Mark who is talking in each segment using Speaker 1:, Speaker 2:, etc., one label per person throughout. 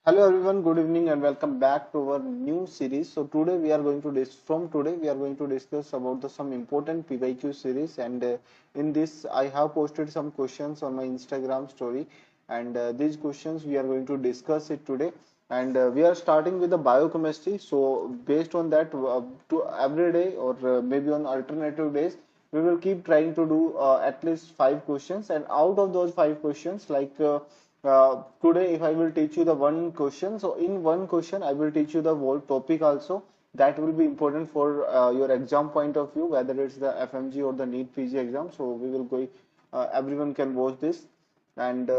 Speaker 1: Hello everyone, good evening and welcome back to our new series. So today we are going to discuss about some important PYQ series, and in this I have posted some questions on my Instagram story, and these questions we are going to discuss it today. And we are starting with the biochemistry. So based on that, to every day or maybe on alternative days, we will keep trying to do at least five questions, and out of those five questions, today, if I will teach you the one question, so in one question, I will teach you the whole topic also. That will be important for your exam point of view, whether it's the FMG or the NEET PG exam. So we will go, everyone can watch this, and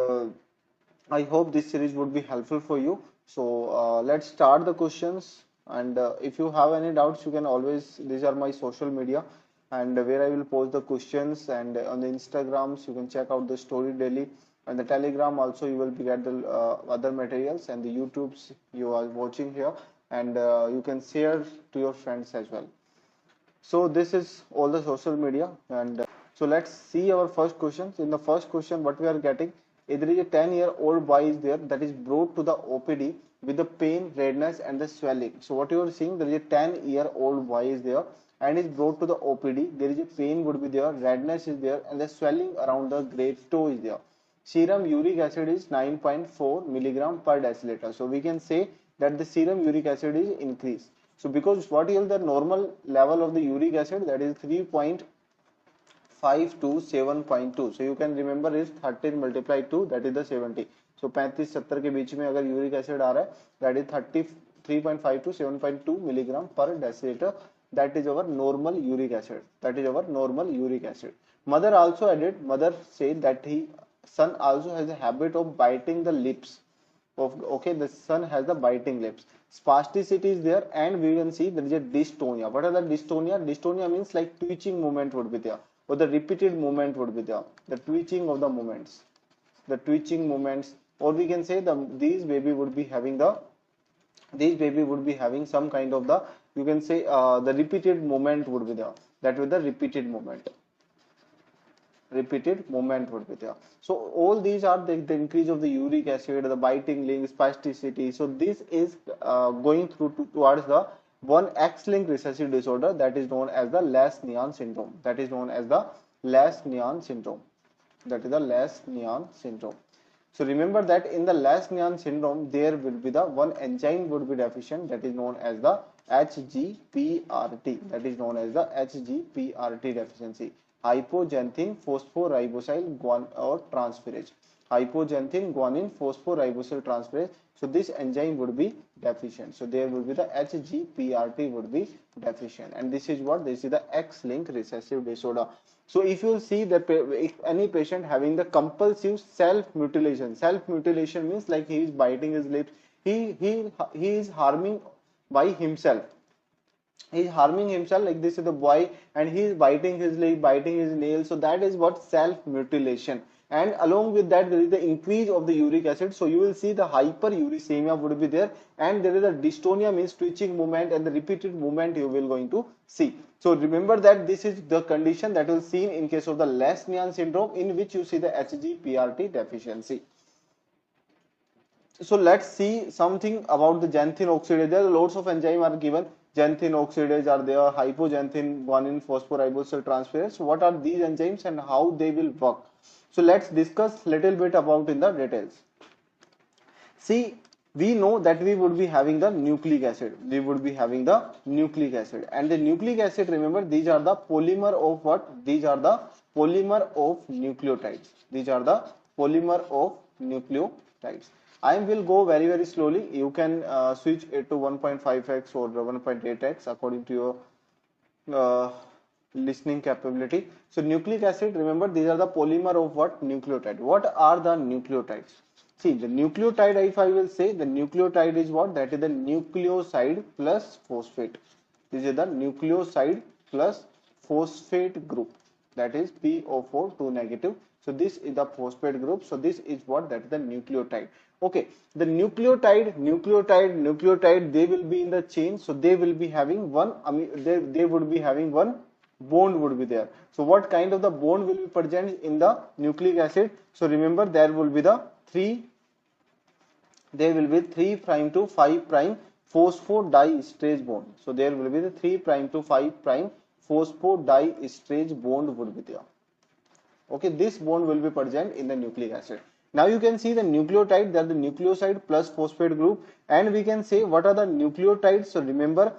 Speaker 1: I hope this series would be helpful for you. So let's start the questions. And if you have any doubts, you can always, these are my social media, and where I will post the questions, and on the Instagrams, you can check out the story daily, and the Telegram also you will be get the other materials, and the YouTubes you are watching here, and you can share to your friends as well. So this is all the social media, and so let's see our first questions. In the first question, what we are getting, there is a 10-year-old boy is there that is brought to the OPD with the pain, redness, and the swelling. So what you are seeing, there is a 10-year-old boy is there and is brought to the OPD. There is a pain would be there, redness is there, and the swelling around the great toe is there. Serum uric acid is 9.4 milligram per deciliter. So we can say that the serum uric acid is increased. So because what is the normal level of the uric acid, that is 3.5 to 7.2. So you can remember is 13 multiplied 2, that is the 70. So 35-70 के बीच में अगर uric acid आ रहा है, that is 33.5 to 7.2 milligram per deciliter. That is our normal uric acid. That is our normal uric acid. Mother said that son also has a habit of biting the lips. Okay, the son has the biting lips. Spasticity is there, and we can see there is a dystonia. What are the dystonia? Dystonia means like twitching movement would be there, or the repeated movement would be there. The twitching of the movements, or we can say these baby would be having some kind of the, you can say the repeated movement would be there. That with the repeated movement would be there. So all these are the increase of the uric acid, the biting link, spasticity. So this is going towards the one X-linked recessive disorder, that is known as the Lesch-Nyhan syndrome. That is the Lesch-Nyhan syndrome. So remember that in the Lesch-Nyhan syndrome, there will be the one enzyme would be deficient, that is known as the HGPRT. That is known as the HGPRT deficiency. Hypoxanthine phosphoribosyl or transferase. Hypoxanthine guanine phosphoribosyl transferase. So this enzyme would be deficient. So there will be the HGPRT would be deficient, and this is the X-linked recessive disorder. So if you see that if any patient having the compulsive self-mutilation means like he is biting his lips, he is harming by himself. He is harming himself, like this is the boy, and he is biting his leg, biting his nails. So that is what self-mutilation. And along with that, there is the increase of the uric acid. So you will see the hyperuricemia would be there, and there is a dystonia means twitching movement, and the repeated movement you will going to see. So remember that this is the condition that will seen in case of the Lesch-Nyhan syndrome, in which you see the HGPRT deficiency. So let's see something about the xanthine oxidase. There are lots of enzymes are given. Xanthine oxidase are there, hypoxanthine guanine phosphoribosyl transferase. So what are these enzymes and how they will work? So let's discuss little bit about in the details. See, we know that we would be having the nucleic acid. And the nucleic acid, remember, these are the polymer of what? These are the polymer of nucleotides. I will go very slowly. You can switch it to 1.5x or 1.8x according to your listening capability. So nucleic acid, remember, these are the polymer of what? Nucleotide. What are the nucleotides? See, the nucleotide, if I will say, the nucleotide is what? That is the nucleoside plus phosphate. This is the nucleoside plus phosphate group. That is PO4 2 negative. So this is the phosphate group. So this is what? That is the nucleotide. Okay, the nucleotide, they will be in the chain. So they will be having one, they would be having one bond would be there. So what kind of the bond will be present in the nucleic acid? So remember, there will be the three there will be 3 prime to 5 prime phosphodiesterace bond. So there will be the 3 prime to 5 prime phosphodiesterace bond would be there. Okay, this bond will be present in the nucleic acid. Now you can see the nucleotide, that the nucleoside plus phosphate group, and we can say what are the nucleotides. So remember,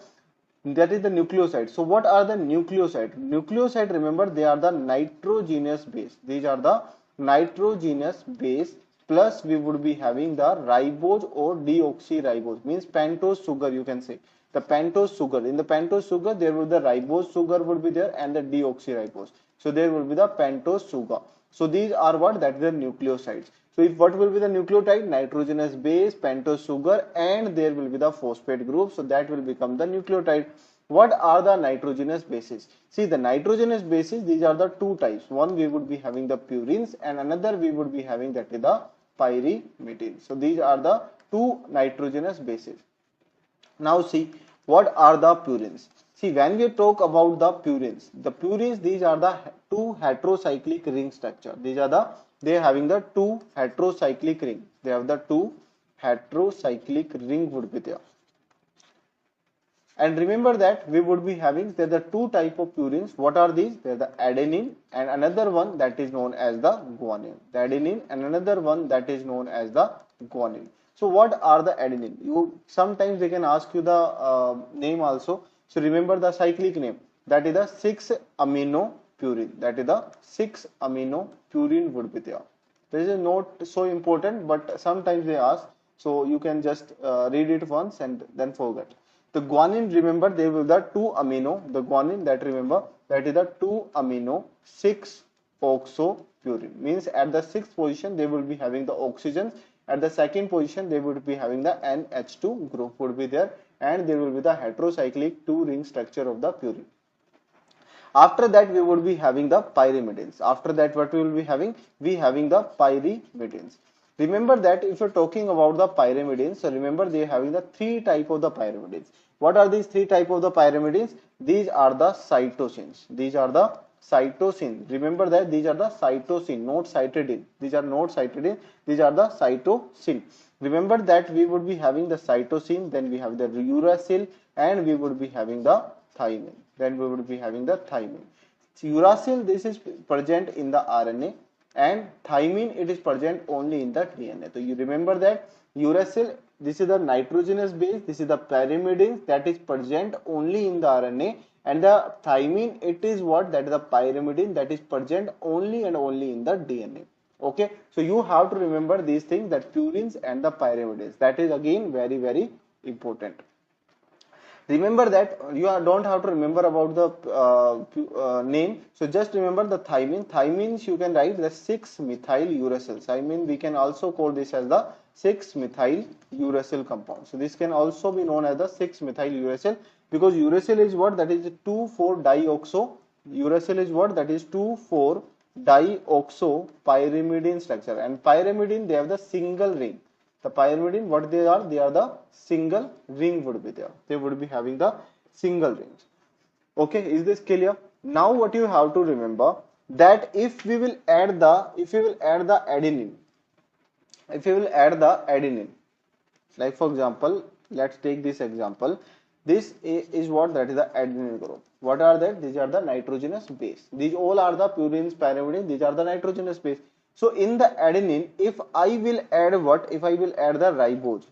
Speaker 1: that is the nucleoside. So what are the nucleoside? Nucleoside, remember, they are the nitrogenous base. These are the nitrogenous base, plus we would be having the ribose or deoxyribose, means pentose sugar, you can say the pentose sugar. In the pentose sugar there will be the ribose sugar would be there and the deoxyribose. So there will be the pentose sugar. So these are what, that is the nucleosides. So if what will be the nucleotide? Nitrogenous base, pentose sugar, and there will be the phosphate group. So that will become the nucleotide. What are the nitrogenous bases? See, the nitrogenous bases, these are the two types. One we would be having the purines, and another we would be having that is the pyrimidines. So these are the two nitrogenous bases. Now see, what are the purines? See, when we talk about the purines, these are the two heterocyclic ring structure. These are the, they are having the two heterocyclic ring. They have the two heterocyclic ring would be there. And remember that we would be having, there are two type of purines. What are these? They are the adenine and another one that is known as the guanine. The adenine and another one that is known as the guanine. So what are the adenine? You sometimes they can ask you the name also. So remember the cyclic name, that is the 6 amino purine. That is the 6 amino purine would be there. This is not so important, but sometimes they ask, so you can just read it once and then forget. The guanine, remember, they will the 2 amino, the guanine, that remember, that is the 2 amino 6 oxo purine, means at the 6th position they will be having the oxygen, at the 2nd position they would be having the NH2 group would be there, and there will be the heterocyclic 2 ring structure of the purine. After that we would be having the pyrimidines. After that what we will be having? We having the pyrimidines. Remember that if you're talking about the pyrimidines, so remember they are having the 3 type of the pyrimidines. What are these 3 type of the pyrimidines? These are the cytosines. These are the cytosine. Remember that these are the cytosine, not cytidine. These are not cytidine. These are the cytosine. Remember that we would be having the cytosine, then we have the uracil, and we would be having the thymine. Then we would be having the thymine. So uracil, this is present in the RNA, and thymine, it is present only in the DNA. So you remember that uracil, this is the nitrogenous base, this is the pyrimidine that is present only in the RNA, and the thymine, it is what, that is the pyrimidine that is present only and only in the DNA. Okay, so you have to remember these things, that purines and the pyrimidines, that is again very, very important. Remember that you don't have to remember about the name. So just remember the thymine. Thymines you can write the 6-methyl uracil. Thymine we can also call this as the 6-methyl uracil compound. So this can also be known as the 6-methyl uracil, because uracil is what, that is 2,4-dioxo. Uracil is what, that is 2,4-dioxo pyrimidine structure, and pyrimidine they have the single ring. The pyrimidine, what they are the single ring would be there. They would be having the single rings. Okay, is this clear? Now what you have to remember, that if we will add the adenine, like for example, let's take this example. This is what, that is the adenine group. What are that? These are the nitrogenous base. These all are the purines, pyrimidines, these are the nitrogenous base. So in the adenine, if I will add what? If I will add the ribose,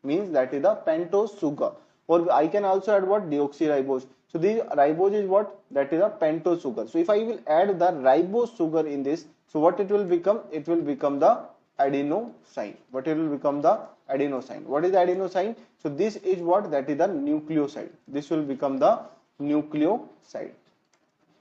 Speaker 1: means that is the pentose sugar, or I can also add what? Deoxyribose. So this ribose is what? That is a pentose sugar. So if I will add the ribose sugar in this, so what it will become? It will become the adenosine. What it will become? The adenosine. What is the adenosine? So this is what? That is the nucleoside. This will become the nucleoside.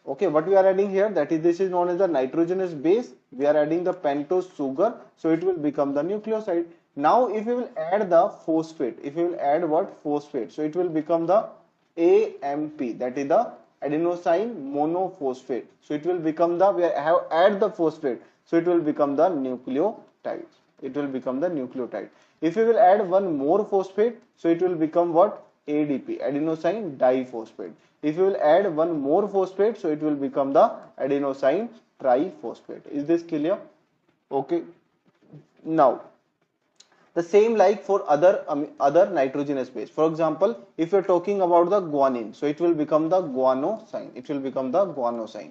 Speaker 1: Okay, what we are adding here, that is, this is known as the nitrogenous base. We are adding the pentose sugar, so it will become the nucleoside. Now if we will add the phosphate, if we will add what? Phosphate, so it will become the AMP, that is the adenosine monophosphate. So it will become the, we have add the phosphate, so it will become the nucleotide. It will become the nucleotide. If we will add one more phosphate, so it will become what? ADP, adenosine diphosphate. If you will add one more phosphate, so it will become the adenosine triphosphate. Is this clear? Okay. Now The same like for other nitrogenous base. For example, if you're talking about the guanine, so it will become the guanosine. It will become the guanosine.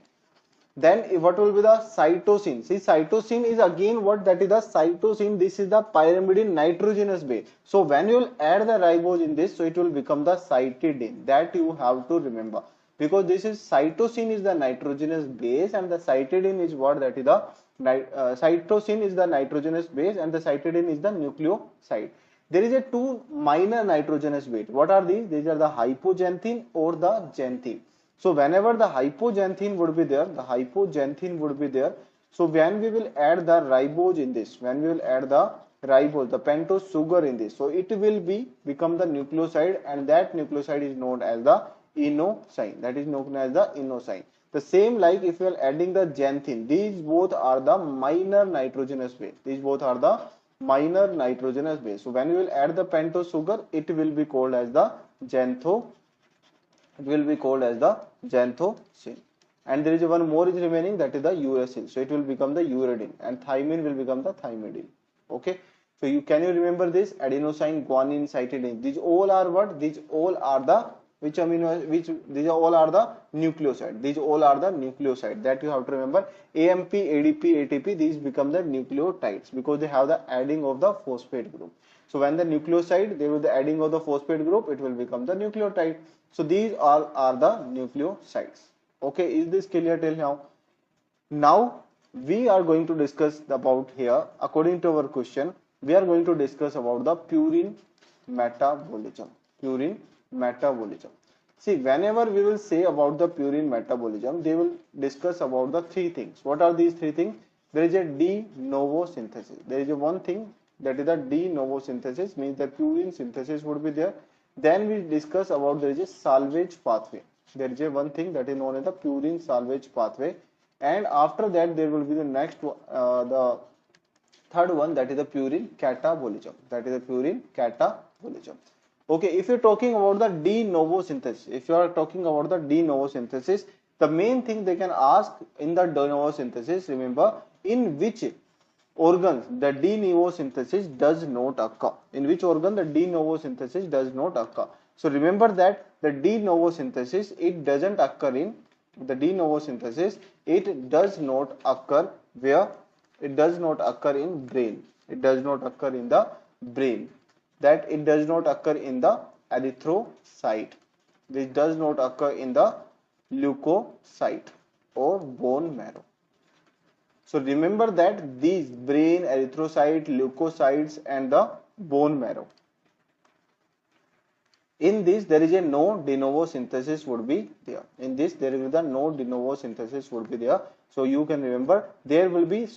Speaker 1: Then what will be the cytosine? See, cytosine is again what? That is the cytosine. This is the pyrimidine nitrogenous base. So when you will add the ribose in this, so it will become the cytidine. That you have to remember, because this is cytosine is the nitrogenous base and the cytidine is what? That is the cytosine is the nitrogenous base and the cytidine is the nucleoside. There is a two minor nitrogenous base. What are these? These are the hypoxanthine or the xanthine. So whenever the hypoxanthine would be there, so when we will add the ribose in this, when we will add the ribose, the pentose sugar in this, so it will become the nucleoside, and that nucleoside is known as the inosine. That is known as the inosine. The same like if you are adding the xanthine, these both are the minor nitrogenous base. These both are the minor nitrogenous base. So when you will add the pentose sugar, it will be called as the xanthosine. And there is one more is remaining, that is the uracil. So it will become the uridine, and thymine will become the thymidine. Okay. So can you remember this? Adenosine, guanine, cytidine. These all are what? These all are the these all are the nucleoside. These all are the nucleoside. That you have to remember. AMP, ADP, ATP. These become the nucleotides because they have the adding of the phosphate group. So when the nucleoside, there will be the adding of the phosphate group, it will become the nucleotide. So these all are the nucleosides. Okay, is this clear till now? Now we are going to discuss about here, according to our question, we are going to discuss about the purine metabolism. Purine metabolism. See, whenever we will say about the purine metabolism, they will discuss about the three things. What are these three things? There is a de novo synthesis. There is a one thing, that is the de novo synthesis, means the purine synthesis would be there. Then we discuss about there is a salvage pathway. There is a one thing that is known as the purine salvage pathway, and after that there will be the next the third one, that is the purine catabolism. That is the purine catabolism. Okay, if you're talking about the de novo synthesis, the main thing they can ask in the de novo synthesis, remember, in which organs the de novo synthesis does not occur. In which organ the de novo synthesis does not occur. So remember that the de novo synthesis, it doesn't occur in the de novo synthesis, it does not occur where? It does not occur in brain. It does not occur in the brain. That it does not occur in the erythrocyte. This does not occur in the leukocyte or bone marrow. So remember that these brain, erythrocyte, leukocytes and the bone marrow, in this there is a no de novo synthesis would be there. In this there is the no de novo synthesis would be there. So you can remember there will be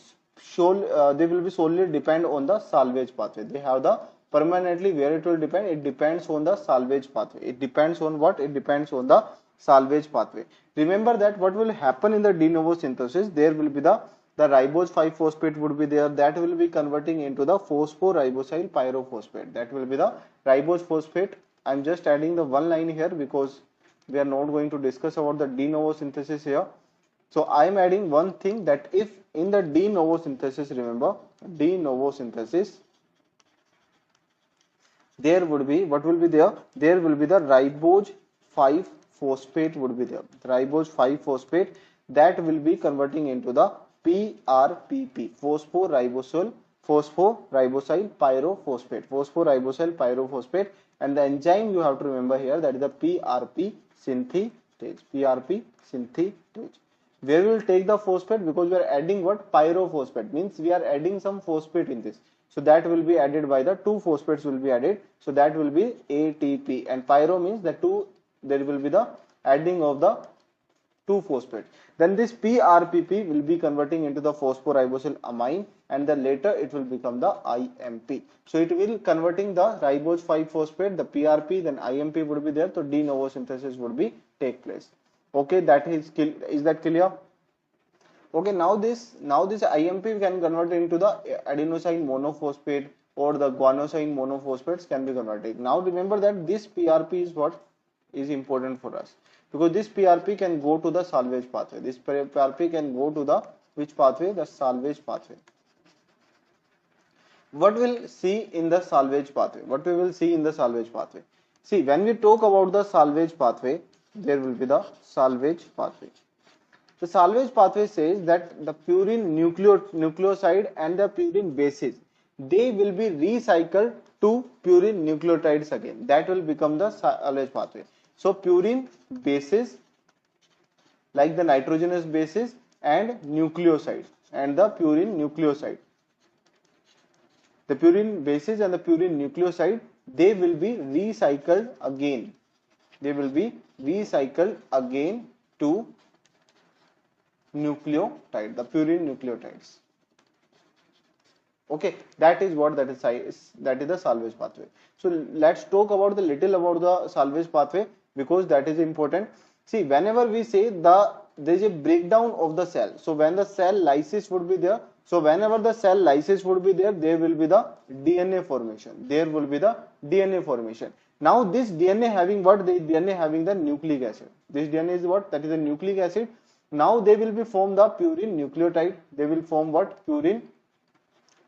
Speaker 1: solely depend on the salvage pathway. They have the permanently where it will depend. It depends on the salvage pathway. It depends on what? It depends on the salvage pathway. Remember that what will happen in the de novo synthesis? There will be the ribose 5-phosphate would be there, that will be converting into the phosphoribosyl pyrophosphate. That will be the ribose phosphate. I am just adding the one line here because we are not going to discuss about the de novo synthesis here. So I am adding one thing, that if in the de novo synthesis, remember, de novo synthesis, there would be, what will be there? There will be the ribose 5-phosphate would be there. The ribose 5-phosphate, that will be converting into the PRPP, phosphoribosyl pyrophosphate, and the enzyme you have to remember here, that is the PRP synthetase. Where we will take the phosphate, because we are adding what? Pyrophosphate, means we are adding some phosphate in this. So that will be added by the 2 phosphates will be added. So that will be ATP, and pyro means the 2, there will be the adding of the 2 phosphate. Then this PRPP will be converting into the phosphoribosyl amine, and then later it will become the IMP. So it will converting the ribose 5-phosphate, the PRP, then IMP would be there. So de novo synthesis would be take place. Okay, that is that clear? Okay, now this IMP can convert into the adenosine monophosphate or the guanosine monophosphates can be converted. Now remember that this PRP is what is important for us, because this PRP can go to the salvage pathway. This PRP can go to the which pathway? The salvage pathway. what we'll see in the salvage pathway, what we will see in the salvage pathway. See, when we talk about the salvage pathway, there will be the salvage pathway. The salvage pathway says that the purine nucleoside and the purine bases, they will be recycled to purine nucleotides again. That will become the salvage pathway. So purine bases like the nitrogenous bases and nucleoside and the purine nucleoside, the purine bases and the purine nucleoside, they will be recycled again. They will be recycled again to nucleotide, the purine nucleotides. Okay, that is what that is the salvage pathway. So let's talk about the little about the salvage pathway, because that is important. See, whenever we say there is a breakdown of the cell, so when the cell lysis would be there, so whenever the cell lysis would be there, there will be the DNA formation. There will be the DNA formation. Now this DNA having what? The DNA having the nucleic acid. This DNA is what? That is the nucleic acid. Now they will be form the purine nucleotide. They will form what? Purine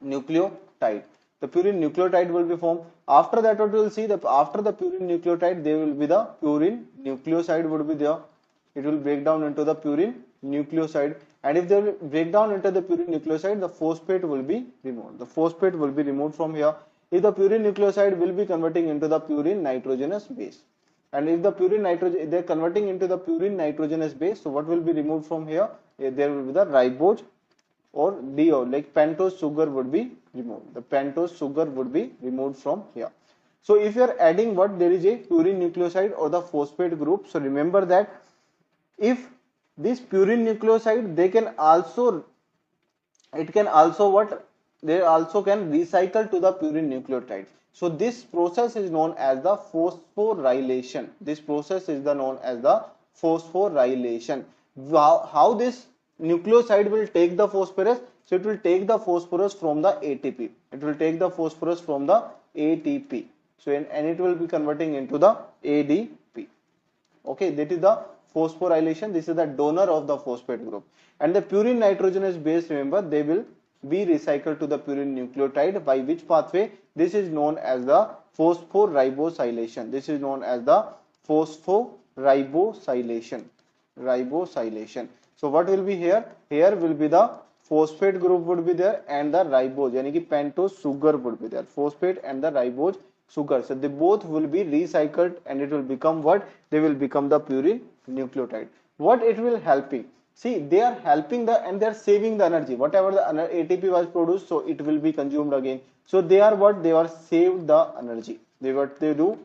Speaker 1: nucleotide. The purine nucleotide will be formed. After that, what we will see that after the purine nucleotide, there will be the purine nucleoside would be there. It will break down into the purine nucleoside, and if they will break down into the purine nucleoside, the phosphate will be removed. The phosphate will be removed from here. If the purine nucleoside will be converting into the purine nitrogenous base, and if the purine nitrogen, they are converting into the purine nitrogenous base, so what will be removed from here? There will be the ribose or DO, like pentose sugar would be removed. The pentose sugar would be removed from here. So if you are adding what, there is a purine nucleoside or the phosphate group. So remember that if this purine nucleoside, they can also, it can also what, they also can recycle to the purine nucleotide. So this process is known as the phosphorylation. This process is known as the phosphorylation. How this nucleoside will take the phosphorus? So it will take the phosphorus from the ATP. It will take the phosphorus from the ATP. So and it will be converting into the ADP. Okay, that is the phosphorylation. This is the donor of the phosphate group. And the purine nitrogenous base, remember, they will be recycled to the purine nucleotide by which pathway? This is known as the phosphoribosylation. This is known as the phosphoribosylation. Ribosylation. So what will be here? Here will be the phosphate group would be there and the ribose, yani ki pentose sugar would be there. Phosphate and the ribose sugar. So they both will be recycled and it will become what? They will become the purine nucleotide. What it will helping? See, they are helping the and they are saving the energy. Whatever the ATP was produced, so it will be consumed again. So they are what? They are saved the energy. They what they do?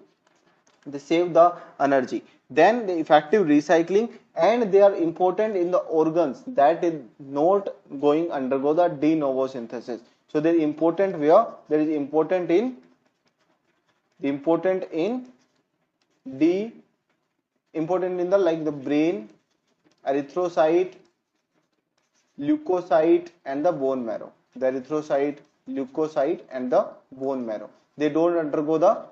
Speaker 1: They save the energy. Then the effective recycling, and they are important in the organs that is not going undergo the de novo synthesis. So they are important where? There is important in the like the brain, erythrocyte, leukocyte and the bone marrow. The erythrocyte, leukocyte and the bone marrow, they don't undergo the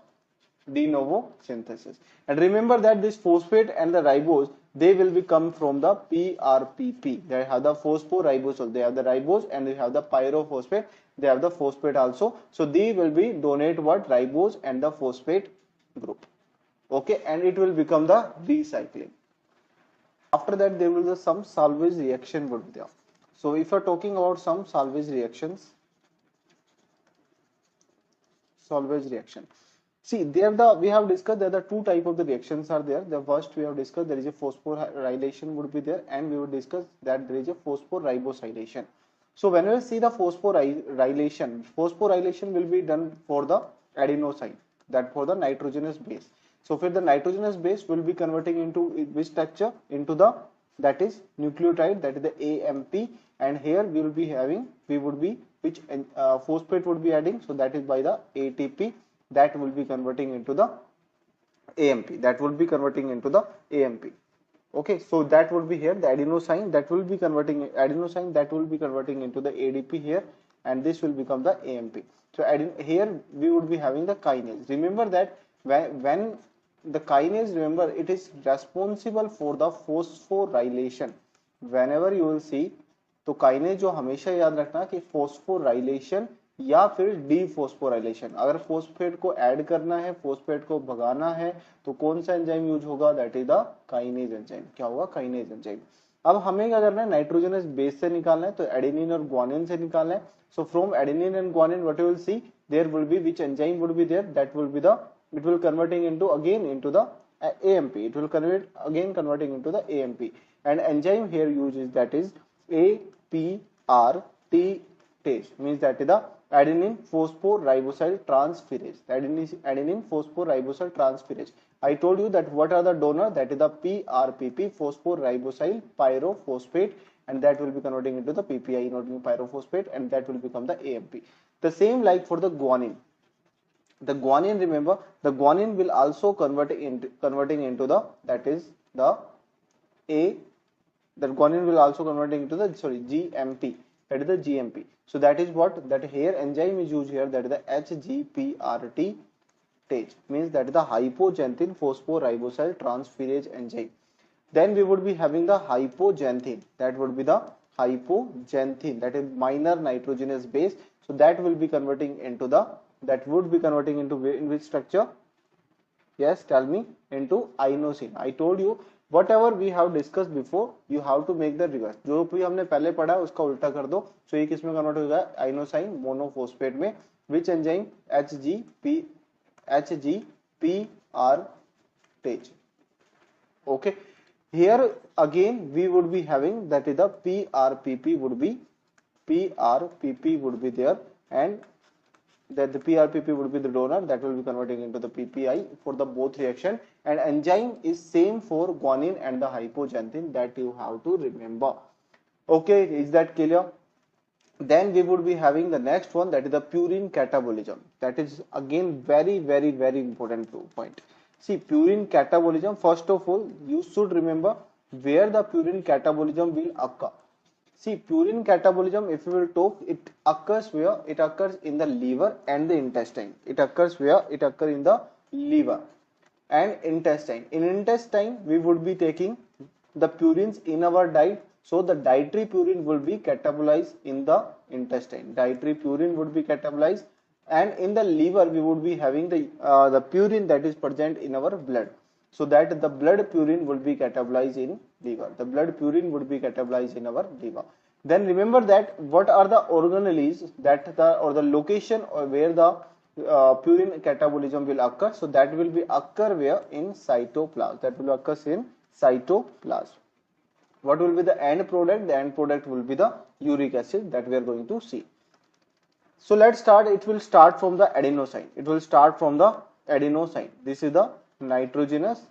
Speaker 1: de novo synthesis. And remember that this phosphate and the ribose, they will be come from the PRPP. They have the phosphoribosol. They have the ribose and they have the pyrophosphate. They have the phosphate also. So they will be donate what? Ribose and the phosphate group. Okay, and it will become the recycling. After that, there will be some salvage reaction would be there. So if you are talking about some salvage reactions, salvage reaction. See, there we have discussed that the two type of the reactions are there. The first we have discussed there is a phosphorylation would be there, and we will discuss that there is a phosphoribosylation. So when we see the phosphorylation will be done for the adenosine, that for the nitrogenous base. So for the nitrogenous base will be converting into which structure? Into the, that is nucleotide, that is the AMP, and here we will be having, we would be which phosphate would be adding, so that is by the ATP, that will be converting into the AMP, that will be converting into the AMP. Okay, so that would be here the adenosine, that will be converting adenosine, that will be converting into the ADP here, and this will become the AMP. So here we would be having the kinase. Remember that when the kinase, remember, it is responsible for the phosphorylation. Whenever you will see, तो kinase जो हमेशा याद रखना कि phosphorylation या फिर dephosphorylation. अगर phosphate को ऐड करना है, फॉस्फेट को भगाना है, तो कौन सा एंजाइम यूज होगा, that is the kinase enzyme. क्या होगा, काइनेज एंजाइम। अब हमें क्या करना है, नाइट्रोजनस बेस से निकालना है, तो एडेनिन और ग्वानिन से निकालना है। So from adenine and guanine what you will see, there will be which enzyme would be there, that will be the, it will converting into again into the AMP, it will convert again converting into the AMP, and enzyme here uses that is APRTase, means that is the adenine phosphoriboside transferase, adenine phosphoriboside transferase. I told you that what are the donor, that is the PRPP, phosphoribosyl pyrophosphate, and that will be converting into the PPI, inorganic pyrophosphate, and that will become the AMP. The same like for the guanine. The guanine, remember, the guanine will also converting into the, that is the A, the guanine will also converting into the, sorry, GMP, that is the GMP. So that is what, that here enzyme is used here, that is the HGPRT TAGE, means that is the hypoxanthine phosphoribosyl transferase enzyme. Then we would be having the hypoxanthine, that would be the hypoxanthine, that is minor nitrogenous base. So that will be converting into the, that would be converting into in which structure, yes, tell me, into inosine. I told you whatever we have discussed before, you have to make the reverse. जो भी हमने पहले पढ़ा उसका उल्टा कर दो. So ये किस में कन्वर्ट हो जाएगा, आइनोसाइन मोनोफॉस्फेट में. which enzyme, HGPR TAGE. Okay, here again we would be having, that is the PRPP would be there, and that the PRPP would be the donor, that will be converting into the PPI for the both reaction, and enzyme is same for guanine and the hypoxanthine, that you have to remember. Okay, is that clear? Then we would be having the next one, that is the purine catabolism. That is again very important point. See, purine catabolism, first of all you should remember where the purine catabolism will occur. See, purine catabolism, if we will talk, it occurs where? It occurs in the liver and the intestine. It occurs where? It occurs in the liver and intestine. In intestine, we would be taking the purines in our diet. So the dietary purine will be catabolized in the intestine. Dietary purine would be catabolized, and in the liver we would be having the purine that is present in our blood. So that the blood purine will be catabolized in liver. The blood purine would be catabolized in our liver. Then remember that what are the organelles that the, or the location or where the purine catabolism will occur. So that will be occur where? In cytoplasm. That will occur in cytoplasm. What will be the end product? The end product will be the uric acid that we are going to see. So let's start. It will start from the adenosine. It will start from the adenosine. This is the nitrogenous,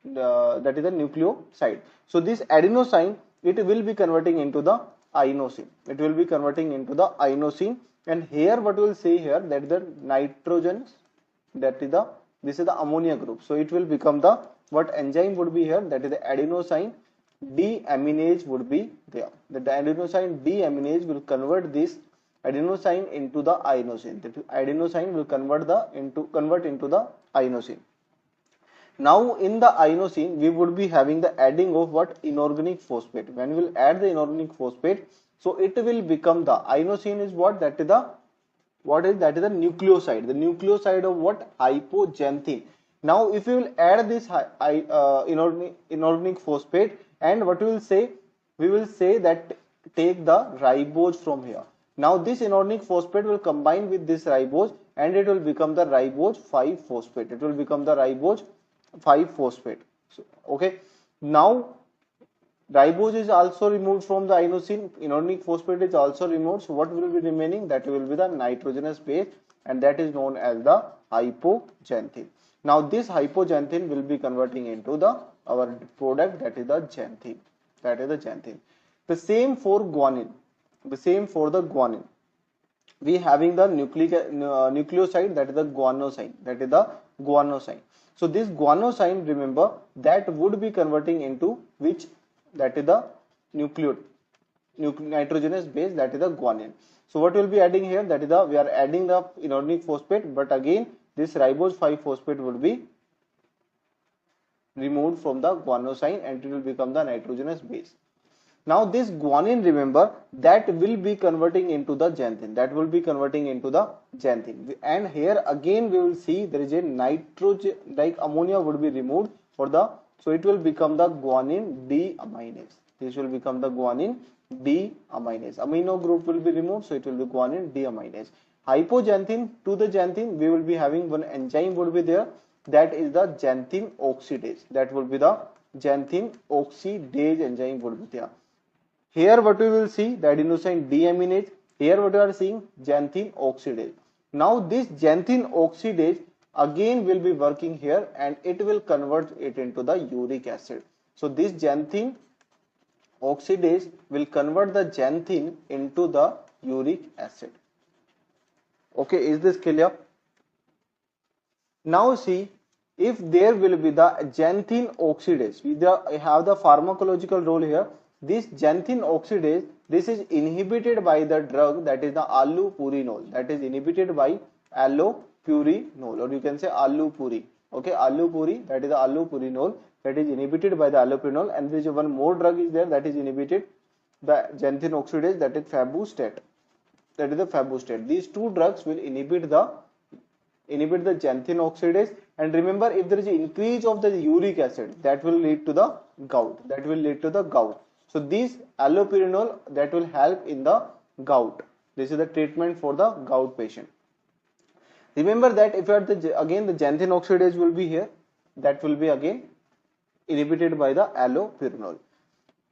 Speaker 1: that is the nucleoside. So this adenosine, it will be converting into the inosine. It will be converting into the inosine, and here what we will say here, that the nitrogens, that is the, this is the ammonia group. So it will become the, what enzyme would be here, that is the adenosine deaminase would be there. The adenosine deaminase will convert this adenosine into the inosine. The adenosine will convert into the inosine. Now in the inosine we would be having the adding of what? Inorganic phosphate. When we will add the inorganic phosphate, so it will become the inosine is what? That is the, what is that? Is the nucleoside. The nucleoside of what? Hypoxanthine. Now if you will add this inorganic phosphate, and what we will say? We will say that take the ribose from here. Now this inorganic phosphate will combine with this ribose, and it will become the ribose 5-phosphate. It will become the ribose 5-phosphate. So, okay. Now ribose is also removed from the inosine. Inorganic phosphate is also removed. So what will be remaining? That will be the nitrogenous base, and that is known as the hypoxanthine. Now this hypoxanthine will be converting into the our product, that is the xanthine. That is the xanthine. The same for guanine. The same for the guanine. We having the nucleoside, that is the guanosine. That is the guanosine. So this guanosine, remember, that would be converting into which? That is the nitrogenous base, that is the guanine. So what we will be adding here? That is the, we are adding the inorganic phosphate, but again this ribose 5-phosphate would be removed from the guanosine, and it will become the nitrogenous base. Now this guanine, remember, that will be converting into the xanthine, that will be converting into the xanthine. And here again we will see there is a nitrogen, like ammonia would be removed for the, so it will become the guanine deaminase. This will become the guanine deaminase. Amino group will be removed, so it will be guanine deaminase. Hypoxanthine to the xanthine, we will be having one enzyme would be there, that is the xanthine oxidase. That will be the xanthine oxidase enzyme would be there. Here what we will see, the adenosine deaminase. Here what we are seeing, xanthine oxidase. Now this xanthine oxidase again will be working here and it will convert it into the uric acid. So this xanthine oxidase will convert the xanthine into the uric acid. Okay, is this clear? Now see, if there will be the xanthine oxidase, we have the pharmacological role here. This xanthine oxidase, this is inhibited by the drug that is the allopurinol, that is inhibited by allopurinol, or you can say allopuri. Okay, allopuri, that is the allopurinol, that is inhibited by the allopurinol, and there is one more drug is there that is inhibited the xanthine oxidase, that is febuxostat. That is the febuxostat. These two drugs will inhibit the xanthine oxidase. And remember, if there is an increase of the uric acid, that will lead to the gout. That will lead to the gout. So this allopurinol, that will help in the gout. This is the treatment for the gout patient. Remember that if you are again the xanthine oxidase will be here, that will be again inhibited by the allopurinol.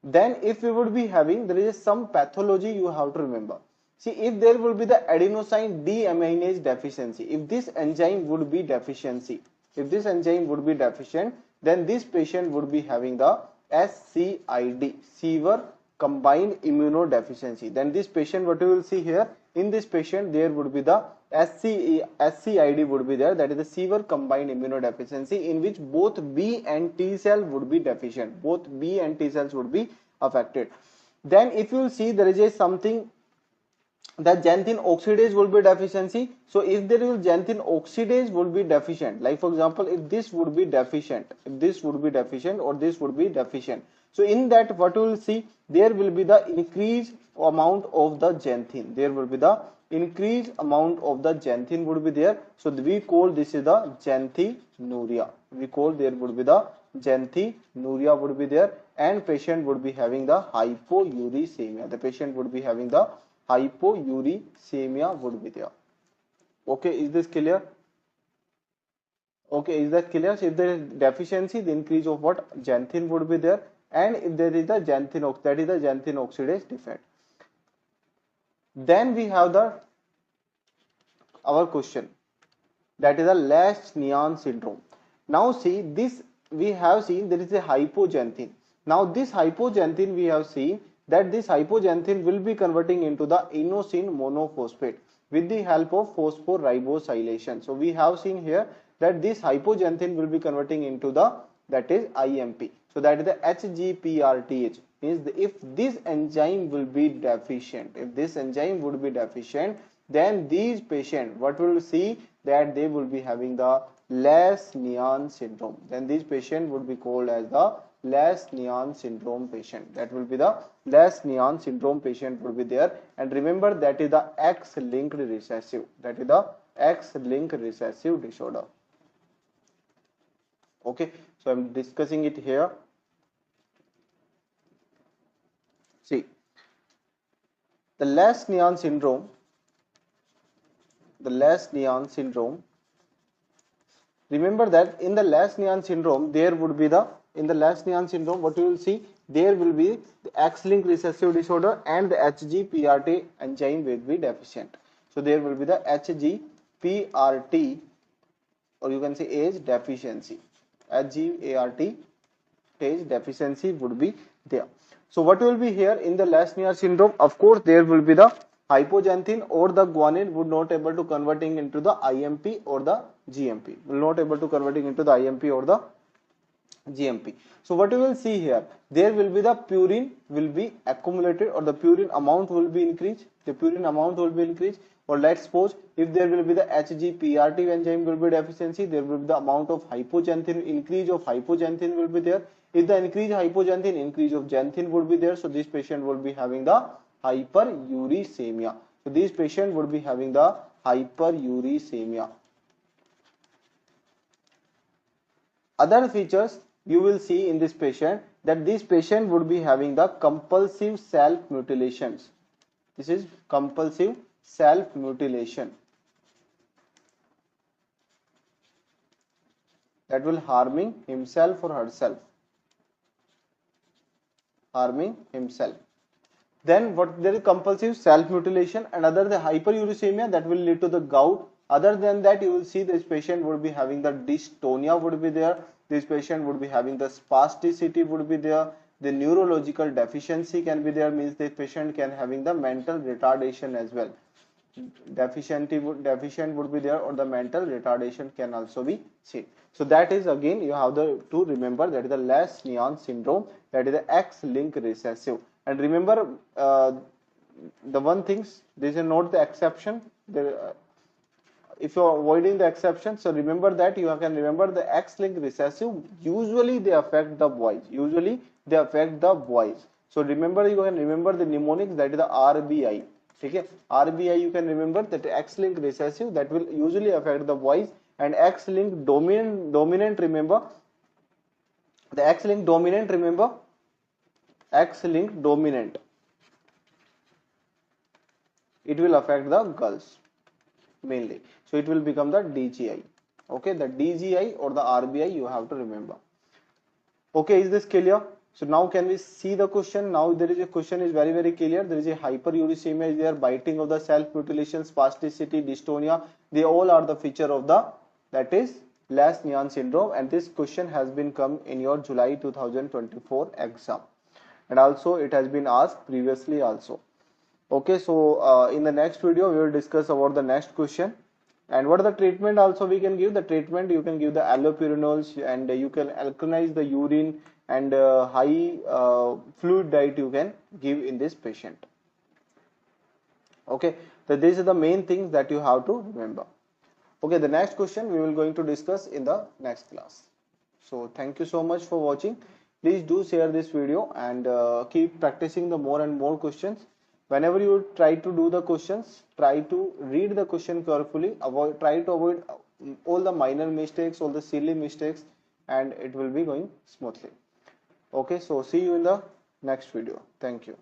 Speaker 1: Then if we would be having, there is some pathology you have to remember. See, if there will be the adenosine deaminase deficiency, if this enzyme would be deficiency, if this enzyme would be deficient, then this patient would be having the SCID, severe combined immunodeficiency. Then this patient, what you will see here, in this patient there would be the SCID would be there, that is the severe combined immunodeficiency, in which both B and T cell would be deficient, both B and T cells would be affected. Then if you will see, there is a something, the xanthine oxidase will be deficiency. So if there is xanthine oxidase will be deficient, like for example, if this would be deficient, if this would be deficient, or this would be deficient, so in that what you will see, there will be the increased amount of the xanthine, there will be the increased amount of the xanthine would be there. So we call this is the xanthinuria, we call there would be the xanthinuria would be there, and patient would be having the hypouricemia, the patient would be having the hypouricemia would be there. Okay, is this clear? Okay, is that clear? So if there is deficiency, the increase of what, xanthine would be there, and if there is the xanthine, that is the xanthine oxidase defect. Then we have our question, that is the Lesch-Nyhan syndrome. Now see, this we have seen there is a hypoxanthine. Now this hypoxanthine we have seen that this hypoxanthine will be converting into the inosine monophosphate with the help of phosphoribosylation. So we have seen here that this hypoxanthine will be converting into the, that is IMP. So that is the HGPRTH, means if this enzyme will be deficient, if this enzyme would be deficient, then these patients, what we will see, that they will be having the Lesch-Nyhan syndrome. Then these patient would be called as the Lesch-Nyhan syndrome patient. That will be the Lesch-Nyhan syndrome patient will be there. And remember, that is the X-linked recessive. That is the X-linked recessive disorder. Okay, so I am discussing it here. See, the Lesch-Nyhan syndrome, remember that in the Lesch-Nyhan syndrome, there would be the, in the Lesch-Nyhan syndrome, what you will see, there will be the X-linked recessive disorder and the HGPRT enzyme will be deficient. So there will be the HGPRT, or you can say age deficiency, HGART age deficiency would be there. So what will be here in the Lesch-Nyhan syndrome, of course there will be the hypoxanthine or the guanine would not able to converting into the IMP or the GMP, will not able to converting into the IMP or the GMP. So what you will see here, there will be the purine will be accumulated, or the purine amount will be increased, the purine amount will be increased. or let's suppose if there will be the HGPRT enzyme will be deficiency, there will be the amount of hypoxanthine, increase of hypoxanthine will be there. If the increase hypoxanthine, increase of xanthine would be there, so this patient would be having the hyperuricemia. So this patient would be having the hyperuricemia. Other features you will see in this patient, that this patient would be having the compulsive self mutilations. This is compulsive self mutilation, that will harming himself or herself, harming himself. Then what, there is compulsive self mutilation, and other the hyperuricemia that will lead to the gout. Other than that, you will see this patient would be having the dystonia would be there. This patient would be having the spasticity would be there. The neurological deficiency can be there, means this patient can having the mental retardation as well. Deficient would be there, or the mental retardation can also be seen. So that is again you have to remember, that is the Lesch-Nyhan syndrome, that is the X-linked recessive. And remember the one things, this is not the exception. If you are avoiding the exception, so remember that you can remember the X-linked recessive, usually they affect the boys. Usually they affect the boys. So remember, you can remember the mnemonics, that is the RBI. Okay, RBI you can remember, that X-linked recessive that will usually affect the boys, and X-linked dominant remember, the X-linked dominant remember, X-linked dominant, it will affect the girls mainly. So it will become the DGI. Okay, the DGI or the RBI you have to remember. Okay, is this clear? So now can we see the question? Now there is a question is very clear. There is a hyperuricemia is there, biting of the self mutilation, spasticity, dystonia. They all are the feature of the, that is Lesch-Nyhan syndrome, and this question has been come in your July 2024 exam, and also it has been asked previously also. Okay, so in the next video we will discuss about the next question, and what are the treatment also we can give. The treatment you can give the allopurinols, and you can alkalinize the urine, and high fluid diet you can give in this patient. Okay, so these are the main things that you have to remember. Okay, the next question we will going to discuss in the next class. So thank you so much for watching. Please do share this video, and keep practicing the more and more questions. Whenever you try to do the questions, try to read the question carefully, try to avoid all the minor mistakes, all the silly mistakes, and it will be going smoothly. Okay, so see you in the next video. Thank you.